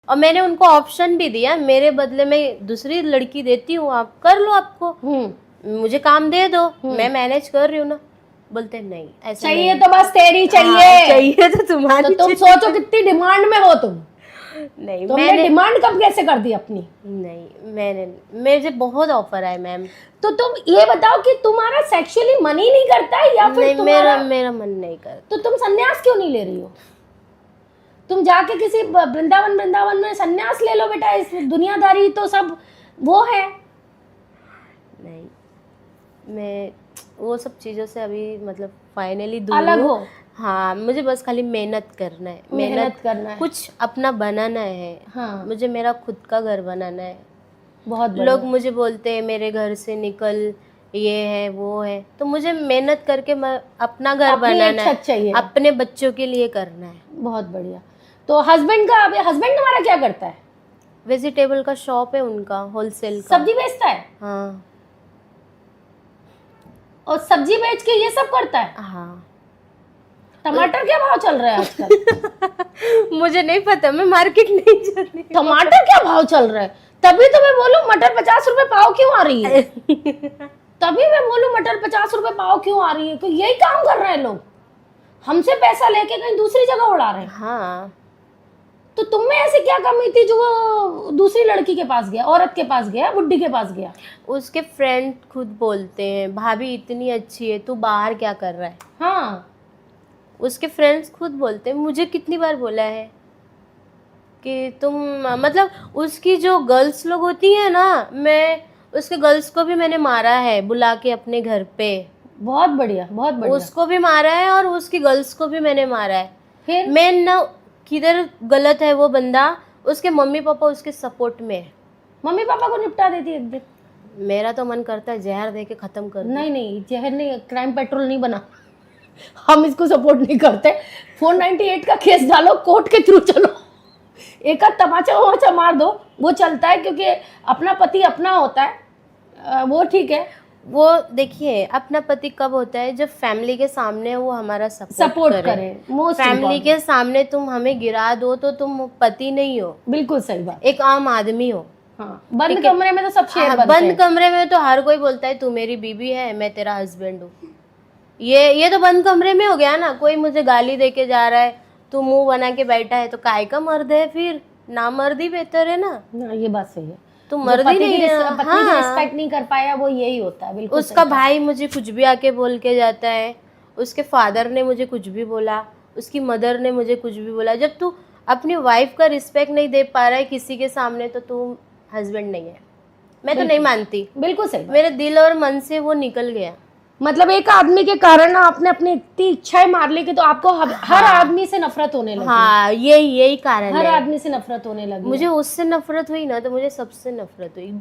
और मैंने उनको ऑप्शन भी दिया, मेरे बदले में दूसरी लड़की देती हूँ, आप कर लो, आपको मुझे काम दे दो, मैं मैनेज कर रही हूँ ना। बोलते नहीं, ऐसा चाहिए नहीं। तो बस तेरी चाहिए। हाँ, चाहिए तो तुम्हारी। तो तुम सोचो कितनी डिमांड में हो तुम। नहीं, तुमने डिमांड कब कैसे कर दी अपनी? नहीं, मुझे बहुत ऑफर आए मैम। तो तुम ये बताओ कि तुम्हारा सेक्सुअली मन ही नहीं करता है या फिर नहीं, तुम्हारा मेरा मन नहीं करता। तो तुम संन्यास क्यों नहीं ले रही हो? तुम जाके किसी वृंदावन में संन्यास ले लो बेटा, इस दुनियादारी तो सब वो है। नहीं, मैं वो सब चीज़ों से अभी मतलब फाइनली दूर अलग हूँ। हो। हाँ, मुझे बस खाली मेहनत करना है, मेहनत करना है, कुछ अपना बनाना है। हाँ। मुझे मेरा खुद का घर बनाना है। बहुत लोग मुझे बोलते हैं मेरे घर से निकल, ये है वो है, तो मुझे मेहनत करके मैं अपना घर बनाना है, चाहिए, अपने बच्चों के लिए करना है। बहुत बढ़िया। तो हस्बैंड तुम्हारा क्या करता है? वेजिटेबल का शॉप है उनका, होलसेल का। सब्जी बेचता है? हाँ। और सब्जी बेच के ये सब करता है? हाँ। टमाटर क्या भाव चल रहा है आजकल? मुझे नहीं पता, मैं मार्केट नहीं जाती। टमाटर क्या भाव चल रहा है? तभी तो मैं बोलूं मटर 50 रुपए पाव क्यों आ रही है। तभी मैं बोलूं मटर 50 रुपए पाव क्यों आ रही है, क्योंकि यही काम कर रहे हैं लोग, हमसे पैसा लेके कहीं दूसरी जगह उड़ा रहे हैं। हाँ। तो तुम में ऐसी क्या कमी थी जो वो दूसरी लड़की के पास गया, औरत के पास गया, बुड्ढी के पास गया? उसके फ्रेंड खुद बोलते हैं भाभी इतनी अच्छी है, तू बाहर क्या कर रहा है। हाँ, उसके फ्रेंड्स खुद बोलते हैं, मुझे कितनी बार बोला है कि तुम मतलब उसकी जो गर्ल्स लोग होती हैं ना, मैं उसके गर्ल्स को भी मैंने मारा है बुला के अपने घर पे। बहुत बढ़िया, बहुत बढ़िया। उसको भी मारा है और उसकी गर्ल्स को भी मैंने मारा है। फिर मैं ना किधर गलत है वो बंदा, उसके मम्मी पापा उसके सपोर्ट में है। मम्मी पापा को निपटा देती एक दिन। मेरा तो मन करता है जहर दे के खत्म कर दूं। नहीं, जहर नहीं, क्राइम पेट्रोल नहीं बना, हम इसको सपोर्ट नहीं करते। 498 का केस डालो, कोर्ट के थ्रू चलो, एक आध तमाचा मार दो, वो चलता है, क्योंकि अपना पति अपना होता है, वो ठीक है। वो देखिए, अपना पति कब होता है, जब फैमिली के सामने वो हमारा सपोर्ट करे। फैमिली के सामने तुम हमें गिरा दो तो तुम पति नहीं हो। बिल्कुल सही बात, एक आम आदमी हो। हाँ, बंद कमरे में तो सब शेर बनते हैं। बंद कमरे में तो हर कोई बोलता है तू मेरी बीवी है, मैं तेरा हस्बैंड हूँ। ये तो बंद कमरे में हो गया ना। कोई मुझे गाली दे के जा रहा है, तू मुंह बना के बैठा है, तो काय का मर्द है फिर? ना मर्द ही बेहतर है ना। ये बात सही है, तो मर्द ही नहीं है। पत्नी की रिस्पेक्ट नहीं कर पाया, वो यही होता है। बिल्कुल। उसका भाई मुझे कुछ भी आके बोल के जाता है, उसके फादर ने मुझे कुछ भी बोला, उसकी मदर ने मुझे कुछ भी बोला। जब तू अपनी वाइफ का रिस्पेक्ट नहीं दे पा रहा है किसी के सामने, तो तू हस्बैंड नहीं है। मैं तो नहीं मानती। बिल्कुल सही। मेरे दिल और मन से वो निकल गया। मतलब एक आदमी के कारण आपने अपनी इतनी इच्छाएं मार ली कि तो आपको हर आदमी से नफरत होने लगी। हाँ, यही कारण है। हर आदमी से नफरत होने लगी। मुझे उससे नफरत हुई ना, तो मुझे सबसे नफरत हुई।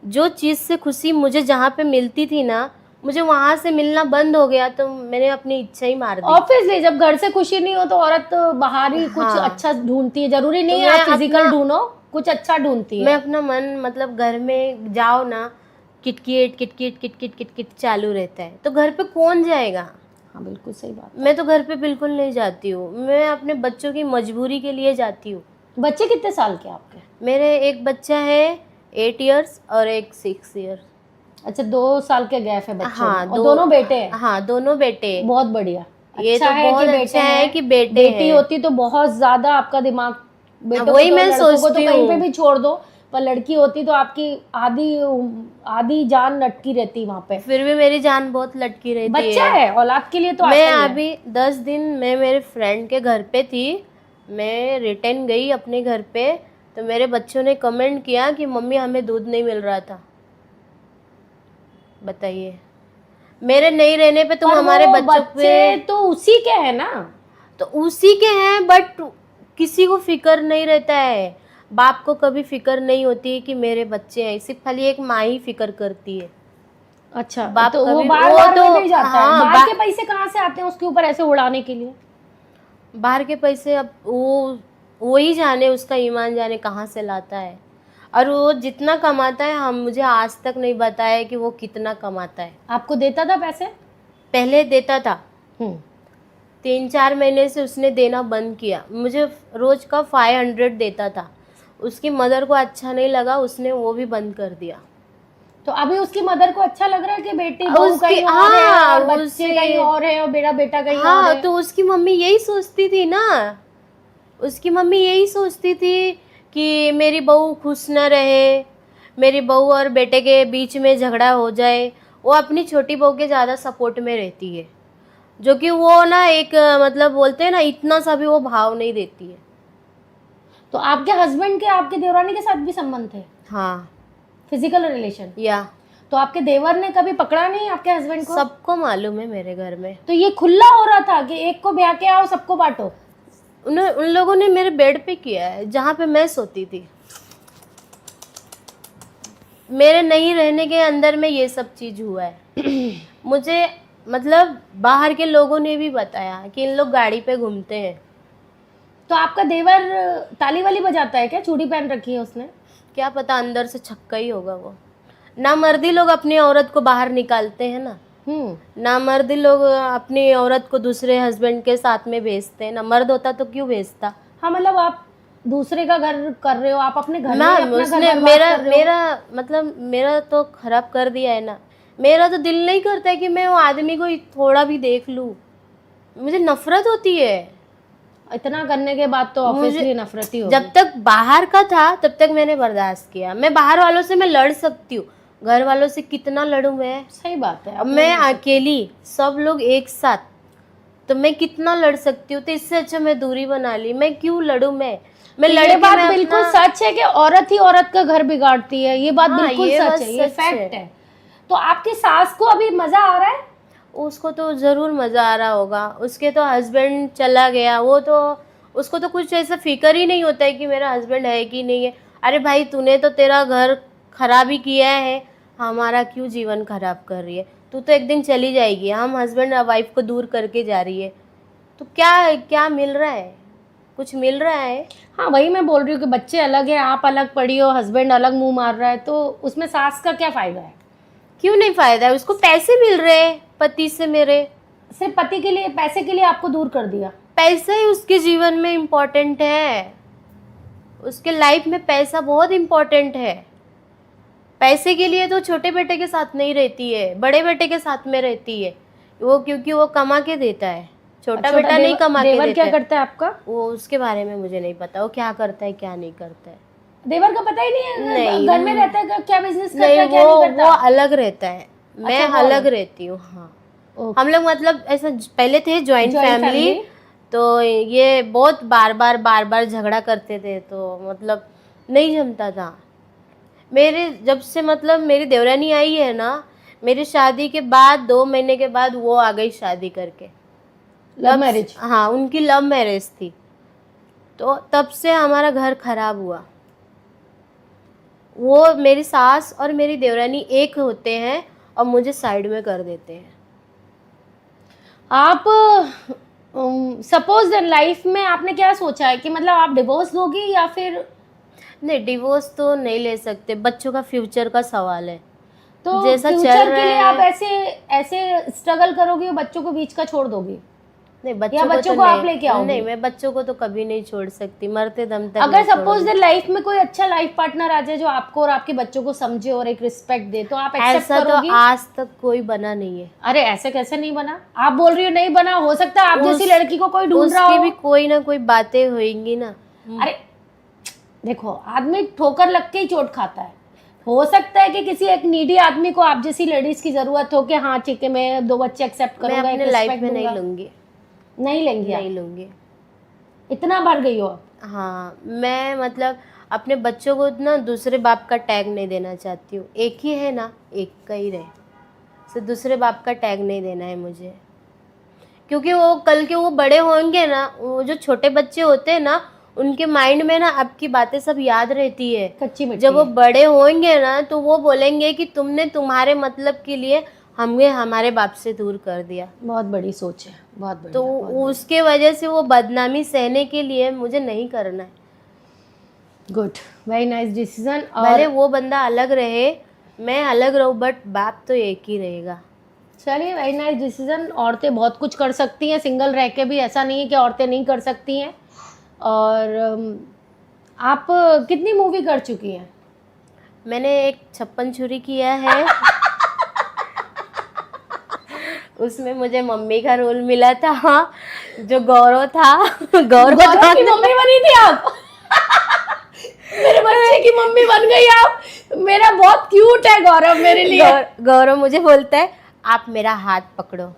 जो चीज़ से खुशी मुझे जहाँ पे मिलती थी ना, मुझे वहाँ से मिलना बंद हो गया, तो मैंने अपनी इच्छा ही मार दी। ऑब्वियसली जब घर से खुशी नहीं हो तो औरत बाहर ही कुछ अच्छा ढूंढती है। जरूरी नहीं है आप फिजिकल ढूंढो, कुछ अच्छा ढूंढती है। मैं अपना मन मतलब घर में जाओ ना, किटकिट किटकिट किटकिट किटकिट चालू रहता है, तो घर पे कौन जाएगा। हाँ, बिल्कुल सही बात। मैं तो घर पे बिल्कुल नहीं जाती हूँ। मैं अपने बच्चों की मजबूरी के लिए जाती हूँ। बच्चे कितने साल के आपके? मेरे एक बच्चा है 8 इयर्स और एक 6 इयर्स। अच्छा, 2 साल के गैप है बच्चों। हाँ, और दोनों बेटे हैं? हाँ, दोनों बेटे। बहुत बढ़िया। ये तो बहुत अच्छा है कि बेटे बेटी होती तो बहुत ज्यादा आपका दिमाग, बेटों वही को तो मैं लड़कों को तो सोचती कहीं पे हूँ। भी छोड़ दो, पर लड़की होती तो आपकी आधी जान लटकी रहती वहां पे। फिर भी मेरी जान बहुत लटकी रहती है। बच्चा है, औलाद के लिए तो मैं अभी 10 दिन मैं मेरे फ्रेंड के घर पे थी, मैं रिटर्न गई अपने घर पे, तो मेरे बच्चों ने कमेंट किया कि मम्मी हमें दूध नहीं मिल रहा था। बताइए, मेरे नहीं रहने पे तुम हमारे बच्चों पे। तो उसी के है ना, तो उसी के हैं, बट किसी को फिक्र नहीं रहता है। बाप को कभी फिक्र नहीं होती कि मेरे बच्चे हैं, सिर्फ खाली एक माँ ही फिक्र करती है। अच्छा, बाप तो कभी वो बार तो नहीं जाता हाँ, है। बाहर के पैसे कहाँ से आते हैं उसके ऊपर ऐसे उड़ाने के लिए? बाहर के पैसे अब वो ही जाने, उसका ईमान जाने कहाँ से लाता है। और वो जितना कमाता है, हम मुझे आज तक नहीं बताया कि वो कितना कमाता है। आपको देता था पैसे? पहले देता था, 3-4 महीने से उसने देना बंद किया। मुझे रोज का 500 देता था। उसकी मदर को अच्छा नहीं लगा, उसने वो भी बंद कर दिया। तो अभी उसकी मदर को अच्छा लग रहा है कि बेटी बहू उसकी कहीं और है हाँ और बच्चे कहीं और है और बेटा बेटा कहीं और हाँ, है। तो उसकी मम्मी यही सोचती थी ना, उसकी मम्मी यही सोचती थी कि मेरी बहू खुश न रहे, मेरी बहू और बेटे के बीच में झगड़ा हो जाए। वो अपनी छोटी बहू के ज़्यादा सपोर्ट में रहती है, जो कि वो ना एक मतलब बोलते हैं ना, इतना सा भी वो भाव नहीं देती है। तो आपके हस्बैंड के आपके देवरानी के साथ भी संबंध थे, हाँ, फिजिकल रिलेशन? या तो आपके देवर ने कभी पकड़ा नहीं आपके हस्बैंड को? सबको मालूम है मेरे घर में। तो ये खुला हो रहा था कि एक को ब्याह के आओ सबको बांटो? उन लोगों ने मेरे बेड पे किया है, जहाँ पे मैं सोती थी। मेरे नहीं रहने के अंदर में ये सब चीज़ हुआ है। मुझे मतलब बाहर के लोगों ने भी बताया कि इन लोग गाड़ी पे घूमते हैं। तो आपका देवर ताली वाली बजाता है क्या? चूड़ी पहन रखी है उसने? क्या पता, अंदर से छक्का ही होगा वो। ना मर्दी लोग अपनी औरत को बाहर निकालते हैं ना, ना मर्दी लोग अपनी औरत को दूसरे हस्बैंड के साथ में भेजते हैं ना। मर्द होता तो क्यों भेजता। हाँ, मतलब आप दूसरे का घर कर रहे हो, आप अपने घर में मैम अपना घर उसने बर्बाद मेरा कर रहे हो। मेरा मतलब मेरा तो खराब कर दिया है ना। मेरा तो दिल नहीं करता है कि मैं वो आदमी को थोड़ा भी देख लूं, मुझे नफरत होती है। इतना करने के बाद तो ऑब्वियसली नफरत ही होगी। जब तक बाहर का था तब तक मैंने बर्दाश्त किया। मैं बाहर वालों से मैं लड़ सकती हूँ, घर वालों से कितना लड़ूं मैं। सही बात है। अब मैं अकेली, सब लोग एक साथ, तो मैं कितना लड़ सकती हूँ। तो इससे अच्छा मैं दूरी बना ली। मैं क्यों लड़ूं। मैं तो लड़ ये के बात मैं बिल्कुल अपना सच है कि औरत ही औरत का घर बिगाड़ती है। ये बात हाँ, बिल्कुल ये सच बात है, ये सच फैक्ट है। तो आपकी सास को अभी मजा आ रहा है? उसको तो ज़रूर मज़ा आ रहा होगा। उसके तो हस्बैंड चला गया, वो तो उसको तो कुछ ऐसा फिक्र ही नहीं होता है कि मेरा हस्बैंड है कि नहीं है। अरे भाई, तूने तो तेरा घर खराब ही किया है, हमारा क्यों जीवन खराब कर रही है। तू तो एक दिन चली जाएगी, हम हस्बैंड और वाइफ को दूर करके जा रही है। तो क्या क्या मिल रहा है, कुछ मिल रहा है। हाँ, वही मैं बोल रही हूँ कि बच्चे अलग है, आप अलग पड़ी हो, हस्बैंड अलग मुंह मार रहा है, तो उसमें सास का क्या फायदा है? क्यों नहीं फायदा है, उसको पैसे मिल रहे हैं पति से मेरे। सिर्फ पति के लिए, पैसे के लिए आपको दूर कर दिया? पैसा ही उसके जीवन में इम्पोर्टेंट है, उसके लाइफ में पैसा बहुत इम्पोर्टेंट है। पैसे के लिए तो छोटे बेटे के साथ नहीं रहती है, बड़े बेटे के साथ में रहती है वो, क्योंकि वो कमा के देता है। छोटा बेटा नहीं कमा के देवर देता क्या है। करता है आपका? वो उसके बारे में मुझे नहीं पता, वो क्या करता है क्या नहीं करता है। देवर का पता ही नहीं है? नहीं, घर में रहता है, क्या बिजनेस करता नहीं, है, क्या नहीं वो करता? अलग रहता है, मैं अच्छा, वो अलग रहती हूँ। हाँ, ओके। हम लोग मतलब ऐसा पहले थे जॉइंट Joint फैमिली, family? तो ये बहुत बार बार झगड़ा करते थे, तो मतलब नहीं जमता था। मेरे जब से मतलब मेरी देवरानी आई है ना, मेरी शादी के बाद 2 महीने के बाद वो आ गई शादी करके। Love marriage? हाँ, उनकी लव मैरिज थी, तो तब से हमारा घर खराब हुआ। वो मेरी सास और मेरी देवरानी एक होते हैं और मुझे साइड में कर देते हैं। आप सपोज लाइफ में आपने क्या सोचा है कि मतलब आप डिवोर्स दोगी या फिर? नहीं, डिवोर्स तो नहीं ले सकते, बच्चों का फ्यूचर का सवाल है। तो जैसा चल फ्यूचर रहा के लिए है, आप ऐसे ऐसे स्ट्रगल करोगे, बच्चों को बीच का छोड़ दोगी? नहीं, या बच्चों को आप लेके आओगे? नहीं, मैं बच्चों को तो कभी नहीं छोड़ सकती, मरते दम तक अगर नहीं सपोज छोड़ूंगी। लाइफ में कोई अच्छा लाइफ पार्टनर आ जाए जो आपको और आपके बच्चों को समझे और एक रिस्पेक्ट दे, तो आप एक्सेप्ट ऐसा तो करोगी? आज तक कोई बना नहीं है। अरे ऐसे कैसे नहीं बना? आप बोल रही हो नहीं बना, हो सकता है आप जैसी लड़की को कोई ढूंढ रहा उसकी हो। भी कोई ना कोई बातें होंगी ना। अरे देखो, आदमी ठोकर लग के ही चोट खाता है। हो सकता है कि किसी एक नीडी आदमी को आप जैसी लेडीज की जरूरत हो कि हाँ ठीक है, मैं 2 बच्चे एक्सेप्ट मैं करूंगा, अपने लाइफ में नहीं लूंगी, नहीं लेंगी आप? नहीं लूंगी। इतना भर गई हो आप? हाँ, मैं मतलब अपने बच्चों को ना दूसरे बाप का टैग नहीं देना चाहती हूँ। एक ही है ना, एक का ही रहे, तो दूसरे बाप का टैग नहीं देना है मुझे। क्योंकि वो कल के वो बड़े होंगे ना, वो जो छोटे बच्चे होते हैं ना, उनके माइंड में ना आपकी बातें सब याद रहती है। कच्ची मिट्टी जब वो है। बड़े होंगे ना, तो वो बोलेंगे कि तुमने तुम्हारे मतलब के लिए हमें हमारे बाप से दूर कर दिया। बहुत बड़ी सोच है, बहुत बड़ी। तो उसके वजह से वो बदनामी सहने के लिए मुझे नहीं करना है। Good, very nice decision. भले वो बंदा अलग रहे, मैं अलग रहूं, बट बाप तो एक ही रहेगा। चलिए, वेरी नाइस डिसीजन। औरतें बहुत कुछ कर सकती हैं सिंगल रह के भी, ऐसा नहीं है कि औरतें नहीं कर सकती हैं। और आप कितनी मूवी कर चुकी हैं? मैंने एक 56 छुरी किया है। उसमें मुझे मम्मी का रोल मिला था, जो गौरव था। गौरव गौरव की मम्मी बनी थी आप? मेरे बच्चे की मम्मी बन गई आप। मेरा बहुत क्यूट है गौरव मेरे लिए। गौरव मुझे बोलता है आप मेरा हाथ पकड़ो।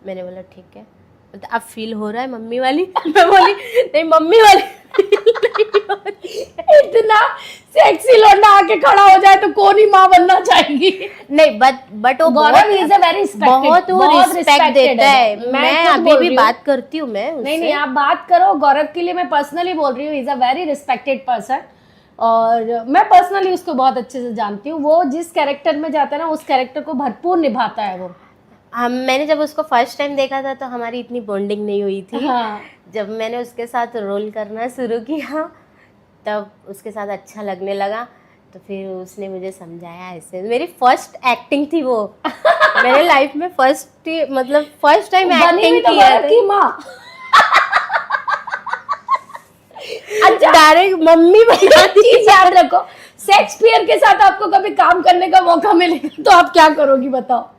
मैंने बोला ठीक है। मतलब अब फील हो रहा है मम्मी वाली। मैं बोली नहीं मम्मी वाली नहीं हो रही है। इतना सेक्सी लौंडा आके खड़ा हो जाए तो कौन ही माँ बनना चाहेगी? नहीं बट वो गौरव इज अ वेरी बहुत वो रिस्पेक्ट देता है। मैं अभी भी बात करती हूँ मैं उससे। नहीं आप बात करो। गौरव के लिए मैं पर्सनली बोल रही हूँ, is a very respected person और मैं पर्सनली उसको बहुत अच्छे से जानती हूँ। वो जिस कैरेक्टर में जाता है ना, उस कैरेक्टर को भरपूर निभाता है वो। मैंने जब उसको फर्स्ट टाइम देखा था तो हमारी इतनी बॉन्डिंग नहीं हुई थी। हाँ। जब मैंने उसके साथ रोल करना शुरू किया तब उसके साथ अच्छा लगने लगा, तो फिर उसने मुझे समझाया ऐसे। मेरी फर्स्ट एक्टिंग थी वो। मेरे लाइफ में फर्स्ट टाइम एक्टिंग किया था। की माँ। अच्छा डायरेक्ट मम्मी बना दी। चीज याद रखो, शेक्सपियर के साथ आपको कभी काम करने का मौका मिलेगा तो आप क्या करोगी बताओ?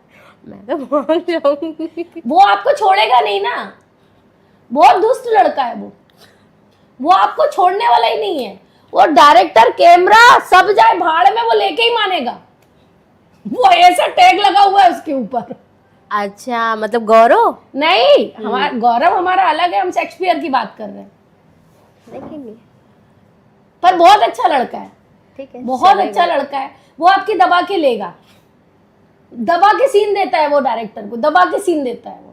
मैं तो भाग जाऊंगी। वो आपको छोड़ेगा नहीं ना, बहुत दुष्ट लड़का है वो आपको छोड़ने वाला ही नहीं है। वो डायरेक्टर कैमरा सब जाए भाड़ में, वो लेके ही मानेगा। वो ऐसा टैग लगा हुआ है उसके ऊपर। अच्छा मतलब गौरव नहीं, हमारा गौरव हमारा अलग है, हम शेक्सपियर की बात कर रहे हैं। देखेंगे, पर बहुत अच्छा लड़का है, ठीक है, बहुत अच्छा लड़का है। वो आपकी दबा के लेगा, दबा के सीन देता है वो, डायरेक्टर को दबा के सीन देता है वो।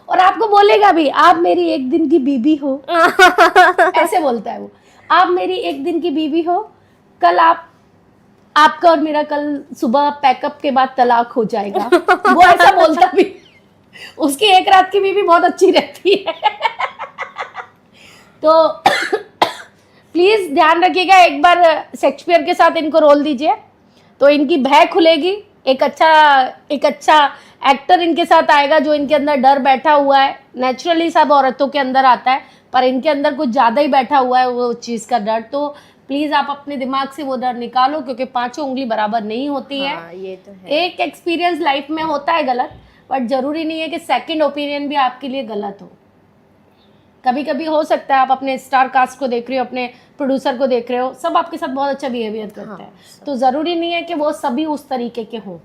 और आपको बोलेगा भी आप मेरी एक दिन की बीबी हो। ऐसे बोलता है वो, आप मेरी एक दिन की बीबी हो, कल आपका और मेरा कल सुबह पैकअप के बाद तलाक हो जाएगा। वो ऐसा बोलता भी। उसकी एक रात की बीबी बहुत अच्छी रहती है। तो प्लीज ध्यान रखिएगा, एक बार शेक्सपियर के साथ इनको रोल दीजिए तो इनकी भय खुलेगी। एक अच्छा एक्टर इनके साथ आएगा जो इनके अंदर डर बैठा हुआ है। नेचुरली सब औरतों के अंदर आता है, पर इनके अंदर कुछ ज़्यादा ही बैठा हुआ है वो चीज़ का डर। तो प्लीज़ आप अपने दिमाग से वो डर निकालो, क्योंकि पांचों उंगली बराबर नहीं होती है। हाँ, ये तो है। एक एक्सपीरियंस लाइफ में होता है गलत, बट ज़रूरी नहीं है कि सेकंड ओपिनियन भी आपके लिए गलत हो। कभी कभी हो सकता है आप अपने स्टार कास्ट को देख रहे हो, अपने प्रोड्यूसर को देख रहे हो, सब आपके साथ बहुत अच्छा बिहेवियर करते हैं। तो ज़रूरी नहीं है कि वो सभी उस तरीके के हों,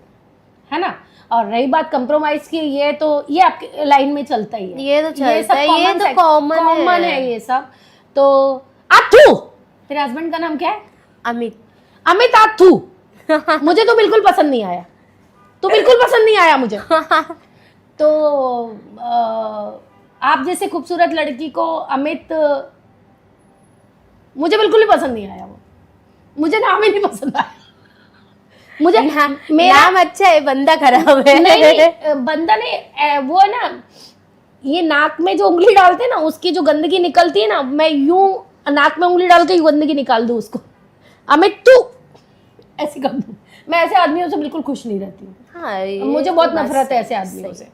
है ना। और रही बात कंप्रोमाइज़ की, ये आपके लाइन में चलता ही है, ये तो चलता है, ये तो कॉमन है ये सब। तो आथू, तेरे हस्बैंड का नाम क्या है? अमित आथू। मुझे तो बिल्कुल पसंद नहीं आया, मुझे। तो आप जैसे खूबसूरत लड़की को अमित, मुझे बिल्कुल ही पसंद नहीं आया वो। मुझे नाम ही नहीं पसंद आया। मुझे मेरा नाम अच्छा है, बंदा खराब है। नहीं, बंदा नहीं, वो है ना, ये नाक में जो उंगली डालते हैं ना, उसकी जो गंदगी निकलती है ना, मैं यूं नाक में उंगली डाल के गंदगी निकाल दूं उसको। अमित तू ऐसी कर दूं। मैं ऐसे आदमियों से बिल्कुल खुश नहीं रहती हूँ। हाँ, मुझे बहुत नफरत है ऐसे आदमियों से।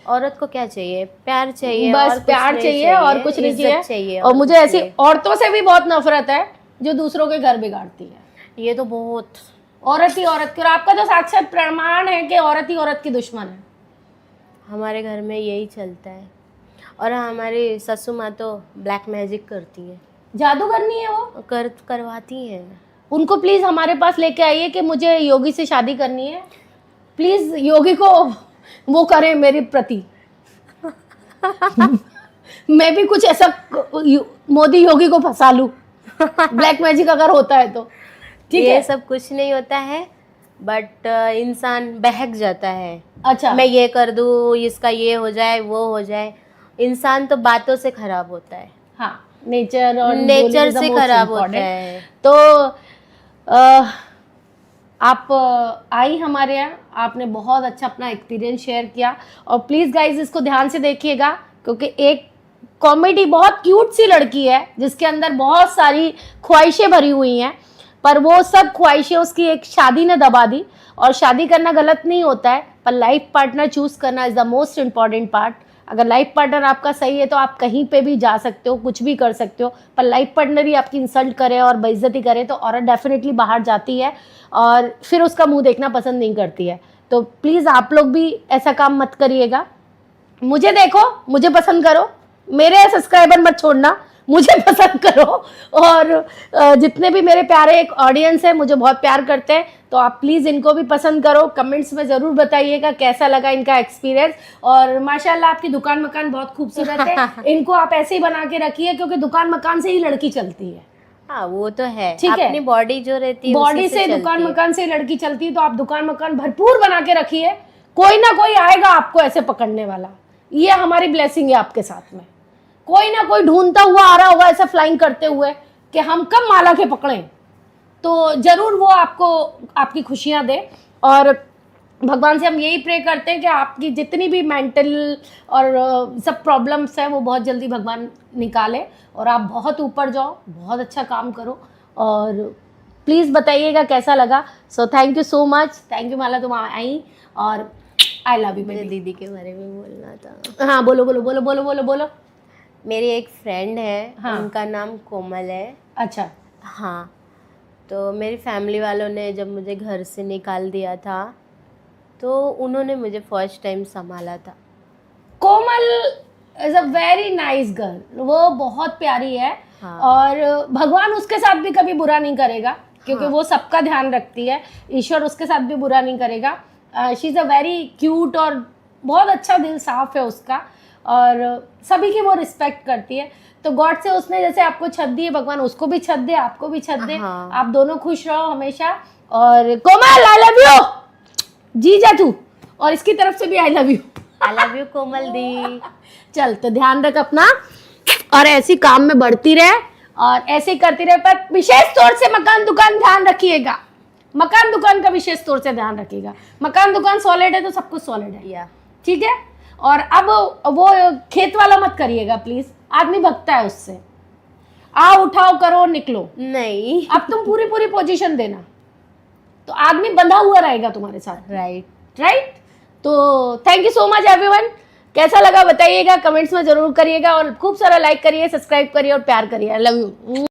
औरत को क्या चाहिए? प्यार चाहिए, बस प्यार चाहिए और कुछ नहीं चाहिए। और मुझे ऐसी औरतों से भी बहुत नफरत है जो दूसरों के घर बिगाड़ती है। ये तो बहुत, औरत ही औरत की, और आपका तो साक्षात प्रमाण है कि औरत ही औरत की दुश्मन है। हमारे घर में यही चलता है। और हमारी ससु माँ तो ब्लैक मैजिक करती है, जादूगरनी है वो, करवाती है। उनको प्लीज हमारे पास लेके आइए कि मुझे योगी से शादी करनी है। प्लीज योगी को वो करे मेरे प्रति। मैं भी कुछ ऐसा मोदी योगी को फंसा लूं, ब्लैक मैजिक अगर होता है तो। ठीक है, ये सब कुछ नहीं होता है, बट इंसान बहक जाता है। अच्छा, मैं ये कर दूं, इसका ये हो जाए, वो हो जाए। इंसान तो बातों से खराब होता है। हाँ, नेचर से खराब होता है। तो आप आई हमारे यहाँ, आपने बहुत अच्छा अपना एक्सपीरियंस शेयर किया। और प्लीज़ गाइज इसको ध्यान से देखिएगा, क्योंकि एक कॉमेडी, बहुत क्यूट सी लड़की है जिसके अंदर बहुत सारी ख्वाहिशें भरी हुई हैं, पर वो सब ख्वाहिशें उसकी एक शादी ने दबा दी। और शादी करना गलत नहीं होता है, पर लाइफ पार्टनर चूज करना is the most important part. अगर लाइफ पार्टनर आपका सही है तो आप कहीं पे भी जा सकते हो, कुछ भी कर सकते हो, पर लाइफ पार्टनर ही आपकी इंसल्ट करे और बेइज्जती करे तो औरत डेफिनेटली बाहर जाती है और फिर उसका मुंह देखना पसंद नहीं करती है। तो प्लीज़ आप लोग भी ऐसा काम मत करिएगा। मुझे देखो, मुझे पसंद करो, मेरे सब्सक्राइबर मत छोड़ना, मुझे पसंद करो। और जितने भी मेरे प्यारे एक ऑडियंस है मुझे बहुत प्यार करते हैं, तो आप प्लीज़ इनको भी पसंद करो। कमेंट्स में ज़रूर बताइएगा कैसा लगा इनका एक्सपीरियंस। और माशाल्लाह आपकी दुकान मकान बहुत खूबसूरत है, इनको आप ऐसे ही बना के रखिए क्योंकि दुकान मकान से ही लड़की चलती है। हाँ वो तो है, ठीक है, अपनी बॉडी जो रहती है बॉडी उसी से चलती दुकान है। मकान से लड़की चलती है, तो आप दुकान मकान भरपूर बना के रखिए, कोई ना कोई आएगा आपको ऐसे पकड़ने वाला। ये हमारी ब्लेसिंग है आपके साथ में, कोई ना कोई ढूंढता हुआ आ रहा होगा ऐसा फ्लाइंग करते हुए कि हम कब माला के पकड़ें, तो जरूर वो आपको आपकी खुशियां दे। और भगवान से हम यही प्रे करते हैं कि आपकी जितनी भी मेंटल और सब प्रॉब्लम्स हैं वो बहुत जल्दी भगवान निकाले और आप बहुत ऊपर जाओ, बहुत अच्छा काम करो। और प्लीज़ बताइएगा कैसा लगा। So thank you so much, thank you Mala, तुम आई और आई लव यू। मुझे दीदी के बारे में बोलना था। हाँ बोलो बोलो बोलो बोलो बोलो बोलो। मेरी एक फ्रेंड है, हाँ। उनका नाम कोमल है। अच्छा, हाँ, तो मेरी फैमिली वालों ने जब मुझे घर से निकाल दिया था तो उन्होंने मुझे फर्स्ट टाइम संभाला था। Komal is a very nice girl, वो बहुत प्यारी है। हाँ। और भगवान उसके साथ भी कभी बुरा नहीं करेगा क्योंकि हाँ। वो सबका ध्यान रखती है, ईश्वर उसके साथ भी बुरा नहीं करेगा। She is a very cute और बहुत अच्छा दिल साफ है उसका और सभी की वो रिस्पेक्ट करती है। तो गॉड से उसने जैसे आपको छत दी है, भगवान उसको भी छत दे, आपको भी छत दे। हाँ। आप दोनों खुश रहो हमेशा। और कोमल आई लव यू, जी जा तू, और इसकी तरफ से भी I love you. I love you Komal di. चल तो ध्यान रख अपना और ऐसी काम में बढ़ती रहे और ऐसे ही करती रहे, पर विशेष तौर से मकान दुकान ध्यान रखिएगा, मकान दुकान का विशेष तौर से ध्यान रखिएगा। मकान दुकान सॉलिड है तो सब कुछ सॉलिड है, या ठीक है। और अब वो खेत वाला मत करिएगा प्लीज, आदमी भगता है उससे। आओ उठाओ करो निकलो, नहीं। अब तुम पूरी पूरी पोजीशन देना तो आदमी बंधा हुआ रहेगा तुम्हारे साथ, राइट। राइट। तो thank you so much everyone, कैसा लगा बताइएगा, कमेंट्स में जरूर करिएगा और खूब सारा लाइक करिए, सब्सक्राइब करिए और प्यार करिए। आई लव यू।